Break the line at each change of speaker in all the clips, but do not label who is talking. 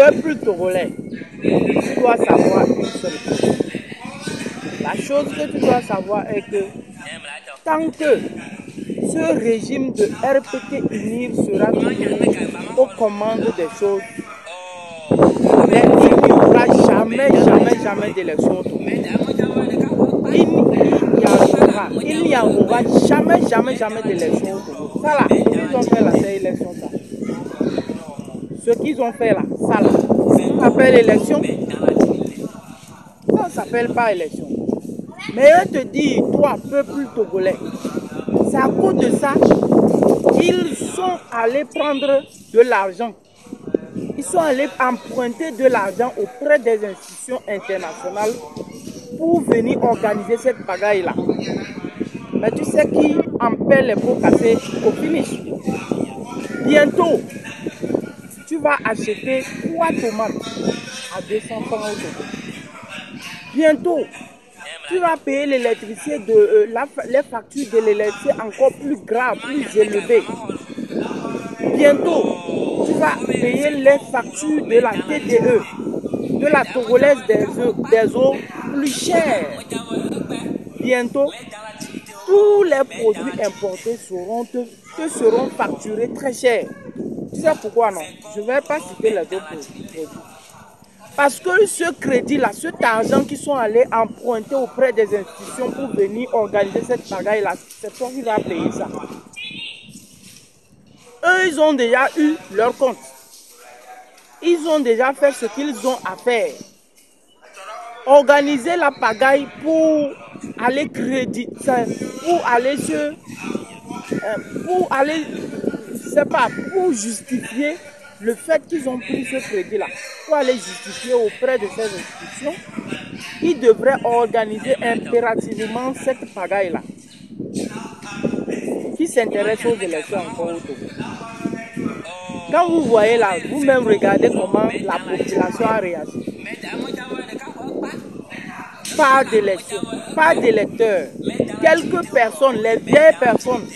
Peuple togolais, tu dois savoir une seule chose. La chose que tu dois savoir est que tant que ce régime de RPT UNIR sera toujours aux commandes des choses, il n'y aura jamais d'élection au Togo. Il n'y aura jamais d'élection au Togo. Ça là, ce qu'ils ont fait là, c'est élection ça. Ce qu'ils ont fait là, ça là, ça s'appelle élection. Ça ne s'appelle pas élection. Mais je te dis, toi, peuple togolais, c'est à cause de ça, ils sont allés prendre de l'argent. Ils sont allés emprunter de l'argent auprès des institutions internationales pour venir organiser cette pagaille-là. Mais tu sais qui en paie les pots cassés au finish. Bientôt, tu vas acheter 3 tomates à 200 francs au Togo. Bientôt, tu vas payer l'électricité les factures de l'électricité encore plus graves, plus élevées. Bientôt, tu vas payer les factures de la TDE, de la togolaise des eaux plus chères. Bientôt, tous les produits importés seront facturés très cher. Tu sais pourquoi non? Je ne vais pas citer les autres produits. Parce que ce crédit-là, cet argent qu'ils sont allés emprunter auprès des institutions pour venir organiser cette bagaille-là, c'est toi qui vas payer ça. Eux, ils ont déjà eu leur compte. Ils ont déjà fait ce qu'ils ont à faire. Organiser la pagaille pour aller créditer, pour justifier le fait qu'ils ont pris ce crédit-là, pour aller justifier auprès de ces institutions, ils devraient organiser impérativement cette pagaille-là, qui s'intéresse aux élections encore au Togo. Quand vous voyez là, vous-même regardez comment la population a réagi. Pas d'élection, pas d'électeurs. Quelques personnes, les vieilles personnes,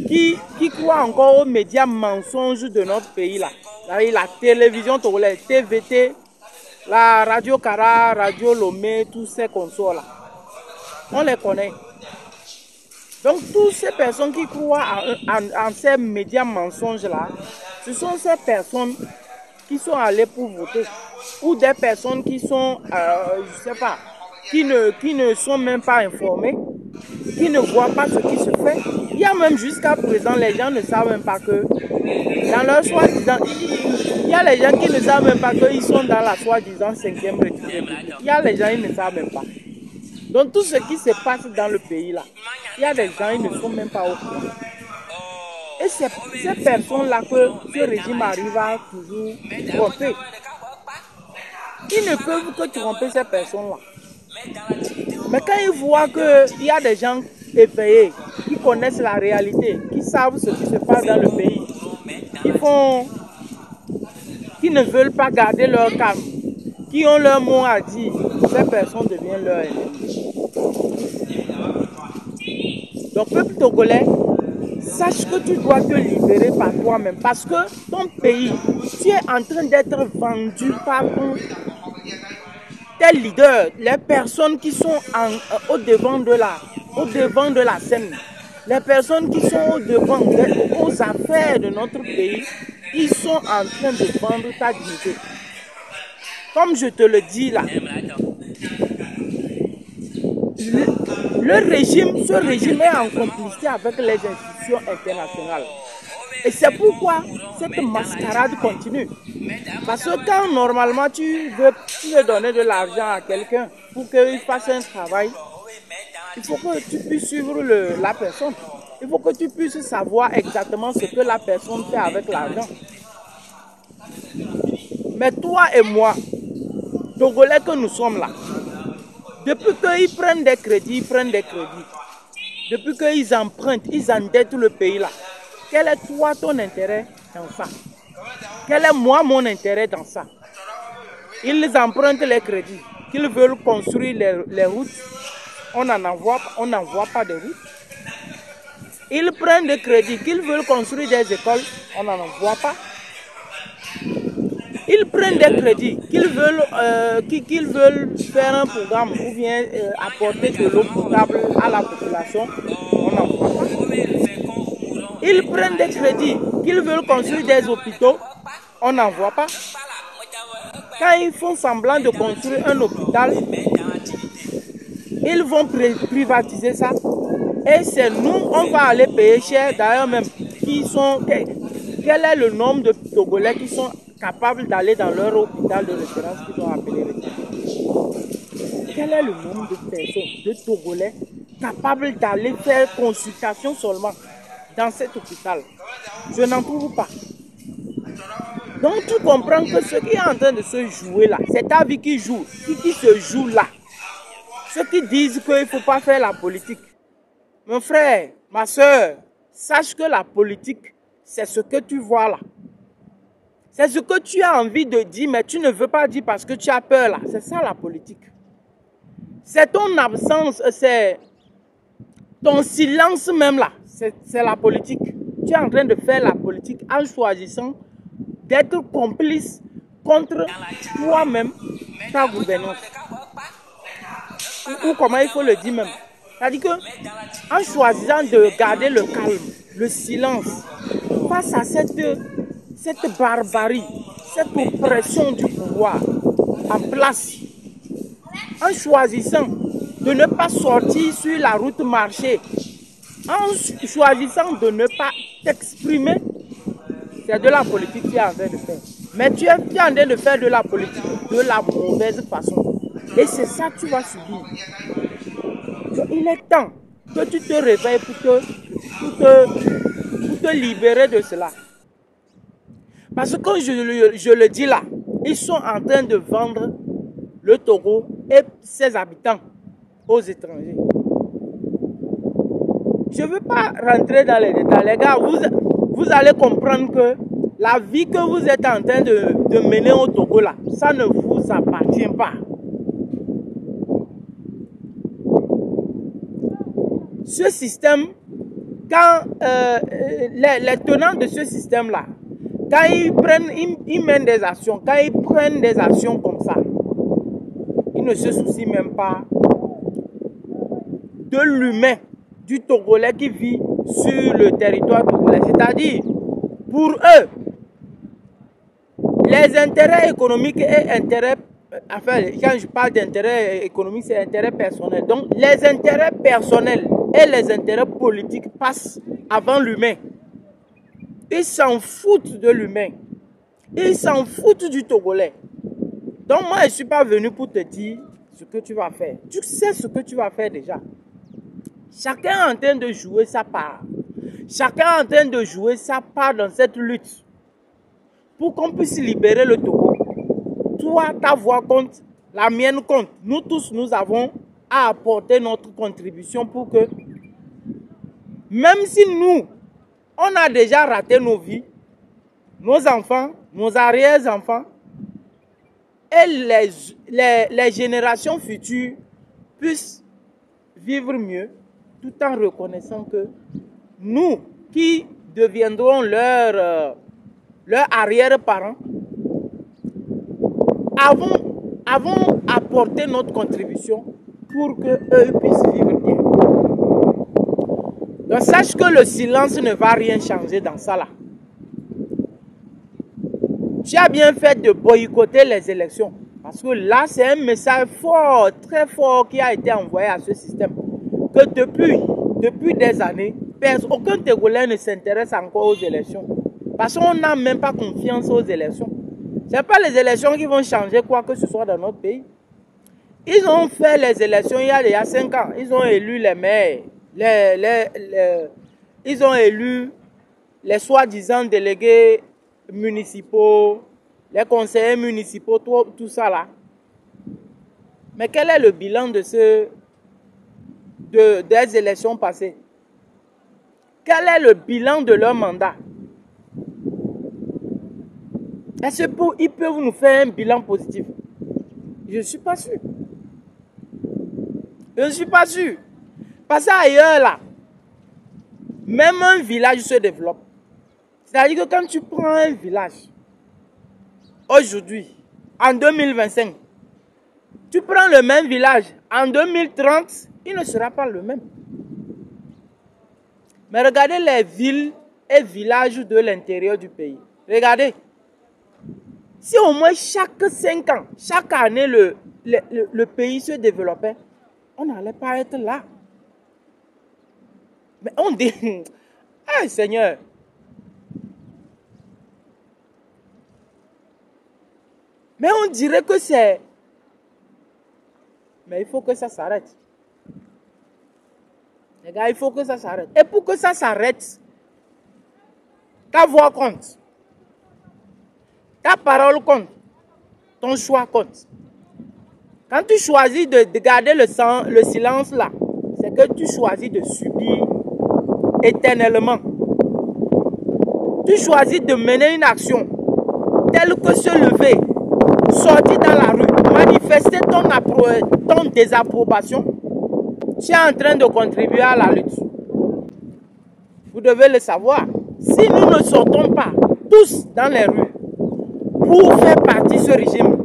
qui croient encore aux médias mensonges de notre pays là. La télévision togolaise, TVT, la radio Kara, radio Lomé, tous ces consorts là. On les connaît. Donc toutes ces personnes qui croient en ces médias mensonges là, ce sont ces personnes qui sont allées pour voter. Ou des personnes qui sont, je sais pas, qui ne sont même pas informées, qui ne voient pas ce qui se fait. Il y a même jusqu'à présent, les gens ne savent même pas que dans leur soi-disant, il y a les gens qui ne savent même pas qu'ils sont dans la soi-disant 5e République. Il y a les gens qui ne savent même pas. Donc tout ce qui se passe dans le pays là, il y a des gens qui ne sont même pas au courant. Et c'est ces personnes-là que ce régime arrive à toujours tromper. Ils ne peuvent que tromper ces personnes-là. Mais quand ils voient qu'il y a des gens éveillés, qui connaissent la réalité, qui savent ce qui se passe dans le pays, qui ne veulent pas garder leur calme, qui ont leur mot à dire, ces personnes deviennent leurs ennemis. Donc, peuple togolais, sache que tu dois te libérer par toi-même parce que ton pays, tu es en train d'être vendu par tes leaders, les personnes qui sont au devant de la scène, les personnes qui sont au devant aux affaires de notre pays, ils sont en train de vendre ta dignité. Comme je te le dis là, ce régime est en complicité avec les institutions internationales. Et c'est pourquoi cette mascarade continue. Parce que quand normalement tu veux donner de l'argent à quelqu'un pour qu'il fasse un travail, il faut que tu puisses suivre la personne. Il faut que tu puisses savoir exactement ce que la personne fait avec l'argent. Mais toi et moi, Togolais que nous sommes là, depuis qu'ils prennent des crédits, depuis qu'ils empruntent, ils endettent le pays là. Quel est toi ton intérêt dans ça? Quel est moi mon intérêt dans ça? Ils empruntent les crédits, qu'ils veulent construire les routes, on n'envoie pas de routes. Ils prennent des crédits, qu'ils veulent construire des écoles, on n'en envoie pas. Ils prennent des crédits qu'ils veulent faire un programme ou bien apporter de l'eau potable à la population. On n'en voit pas. Ils prennent des crédits qu'ils veulent construire des hôpitaux. On n'en voit pas. Quand ils font semblant de construire un hôpital, ils vont privatiser ça. Et c'est nous, on va aller payer cher. D'ailleurs même, quel est le nombre de Togolais qui sont capables d'aller dans leur hôpital de référence qu'ils ont appelé récemment? Quel est le nombre de personnes, de Togolais, capables d'aller faire consultation seulement dans cet hôpital? Je n'en trouve pas. Donc tu comprends que ce qui est en train de se jouer là, c'est ta vie qui joue, qui se joue là. Ceux qui disent qu'il ne faut pas faire la politique. Mon frère, ma soeur, sache que la politique, c'est ce que tu vois là. C'est ce que tu as envie de dire, mais tu ne veux pas dire parce que tu as peur là. C'est ça la politique. C'est ton absence, c'est ton silence même là. C'est la politique. Tu es en train de faire la politique en choisissant d'être complice contre toi-même, ta gouvernance. Ou comment il faut le dire même. C'est-à-dire qu'en choisissant de garder le calme, le silence, face à cette barbarie, cette oppression du pouvoir en place, en choisissant de ne pas sortir sur la route marché, en choisissant de ne pas t'exprimer, c'est de la politique que tu es en train de faire. Mais tu es en train de faire de la politique de la mauvaise façon. Et c'est ça que tu vas subir. Donc, il est temps que tu te réveilles pour te libérer de cela. Parce que comme je le dis là, ils sont en train de vendre le Togo et ses habitants aux étrangers. Je ne veux pas rentrer dans les détails. Les gars, vous allez comprendre que la vie que vous êtes en train de mener au Togo là, ça ne vous appartient pas. Ce système, quand les tenants de ce système-là, quand ils mènent des actions, quand ils prennent des actions comme ça, ils ne se soucient même pas de l'humain, du Togolais qui vit sur le territoire togolais. C'est-à-dire, pour eux, les intérêts économiques et intérêts, enfin, quand je parle d'intérêts économiques, c'est intérêts personnels. Donc, les intérêts personnels et les intérêts politiques passent avant l'humain. Ils s'en foutent de l'humain. Ils s'en foutent du Togolais. Donc moi, je ne suis pas venu pour te dire ce que tu vas faire. Tu sais ce que tu vas faire déjà. Chacun est en train de jouer sa part. Chacun est en train de jouer sa part dans cette lutte. Pour qu'on puisse libérer le Togo. Toi, ta voix compte, la mienne compte. Nous tous, nous avons à apporter notre contribution pour que, même si nous, on a déjà raté nos vies, nos enfants, nos arrière-enfants et les générations futures puissent vivre mieux tout en reconnaissant que nous qui deviendrons leurs arrière-parents avons apporté notre contribution pour qu'eux puissent vivre bien. Donc sache que le silence ne va rien changer dans ça là. Tu as bien fait de boycotter les élections. Parce que là, c'est un message fort, très fort qui a été envoyé à ce système. Que depuis des années, aucun Togolais ne s'intéresse encore aux élections. Parce qu'on n'a même pas confiance aux élections. Ce n'est pas les élections qui vont changer quoi que ce soit dans notre pays. Ils ont fait les élections il y a déjà 5 ans. Ils ont élu les maires. Ils ont élu les soi-disant délégués municipaux, les conseillers municipaux, tout ça là. Mais quel est le bilan de des élections passées? Quel est le bilan de leur mandat? Est-ce qu'ils peuvent nous faire un bilan positif? Je ne suis pas sûr. Je ne suis pas sûr. Parce qu'ailleurs là, même un village se développe. C'est-à-dire que quand tu prends un village, aujourd'hui, en 2025, tu prends le même village, en 2030, il ne sera pas le même. Mais regardez les villes et villages de l'intérieur du pays. Regardez. Si au moins chaque 5 ans, chaque année, le pays se développait, on n'allait pas être là. Mais on dit, ah Seigneur, mais on dirait que c'est... Mais il faut que ça s'arrête. Les gars, il faut que ça s'arrête. Et pour que ça s'arrête, ta voix compte. Ta parole compte. Ton choix compte. Quand tu choisis de garder le silence là, c'est que tu choisis de subir éternellement. Tu choisis de mener une action telle que se lever, sortir dans la rue, manifester ton désapprobation. Tu es en train de contribuer à la lutte. Vous devez le savoir. Si nous ne sortons pas tous dans les rues pour faire partie de ce régime,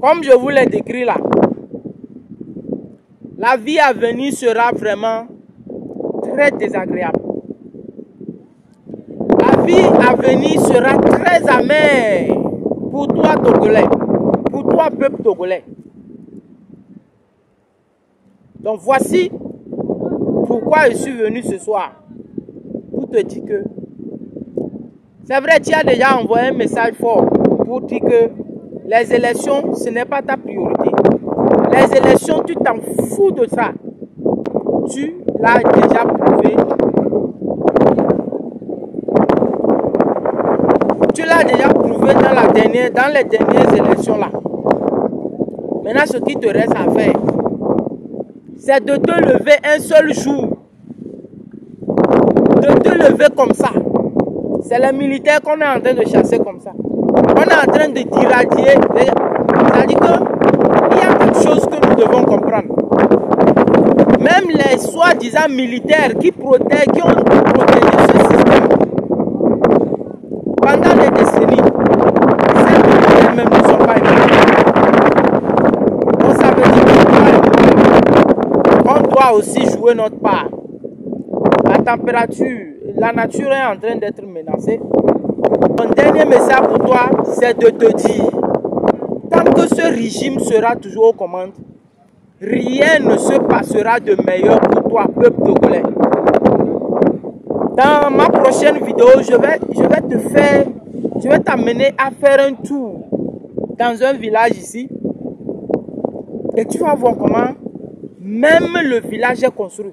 comme je vous l'ai décrit là, la vie à venir sera vraiment très désagréable. La vie à venir sera très amère pour toi, Togolais, pour toi, peuple togolais. Donc voici pourquoi je suis venu ce soir pour te dire que c'est vrai, tu as déjà envoyé un message fort pour dire que les élections, ce n'est pas ta priorité. Les élections, tu t'en fous de ça. Tu l'as déjà prouvé. Tu l'as déjà prouvé dans les dernières élections là. Maintenant, ce qui te reste à faire, c'est de te lever un seul jour. De te lever comme ça. C'est les militaires qu'on est en train de chasser comme ça. On est en train de d'irradier. C'est-à-dire qu'il y a quelque chose que nous devons comprendre. Même les soi-disant militaires qui protègent, qui ont protégé ce système pendant des décennies, ces militaires même ne sont pas épargnés. Donc ça veut dire qu'on doit aussi jouer notre part. La température, la nature est en train d'être menacée. Mon dernier message pour toi, c'est de te dire, tant que ce régime sera toujours aux commandes, rien ne se passera de meilleur pour toi, peuple togolais. Dans ma prochaine vidéo, je vais t'amener à faire un tour dans un village ici. Et tu vas voir comment même le village est construit.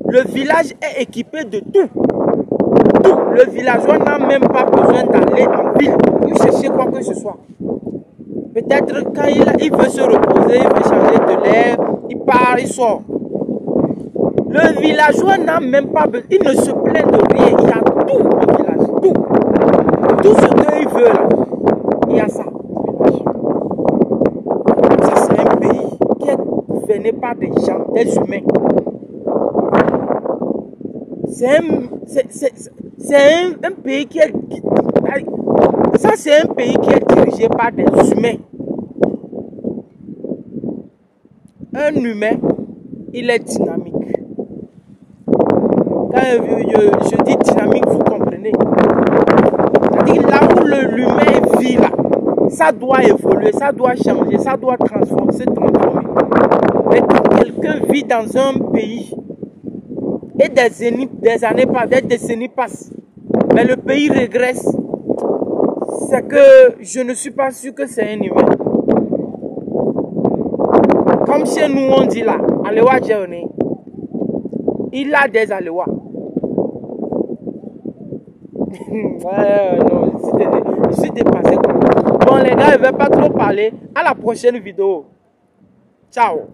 Le village est équipé de tout. Tout. Le villageois n'a même pas besoin d'aller en ville pour chercher quoi que ce soit. Peut-être quand il veut se reposer, il veut changer de l'air, il part, il sort. Le villageois n'a même pas besoin, il ne se plaint de rien. Il y a tout au village, tout. Tout ce qu'il veut là, il y a ça. Ça c'est un pays qui est gouverné par des gens, des humains. C'est un pays qui est... Ça, c'est un pays qui est dirigé par des humains. Un humain, il est dynamique. Quand je dis dynamique, vous comprenez. C'est-à-dire là où l'humain vit, là, ça doit évoluer, ça doit changer, ça doit transformer, se transformer. Mais quand quelqu'un vit dans un pays, et des années passent, des décennies passent, mais le pays régresse, c'est que je ne suis pas sûr que c'est un humain. Comme chez nous on dit là, Alewa Djerné, il a des Alewa. Non, je suis dépassé. Bon les gars, je ne vais pas trop parler. À la prochaine vidéo. Ciao.